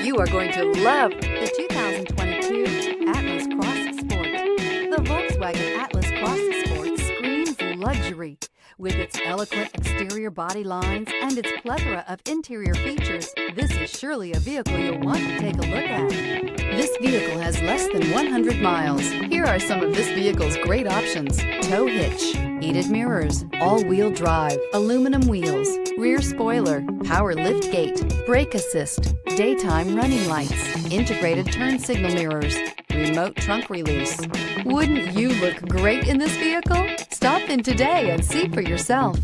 You are going to love the 2022 Atlas Cross Sport. The Volkswagen Atlas Cross Sport screams luxury. With its eloquent exterior body lines and its plethora of interior features, this is surely a vehicle you'll want to take a look at. This vehicle has less than 100 miles. Here are some of this vehicle's great options: tow hitch, heated mirrors, all-wheel drive, aluminum wheels, rear spoiler, power liftgate, brake assist, daytime running lights, integrated turn signal mirrors, remote trunk release. Wouldn't you look great in this vehicle? Stop in today and see for yourself.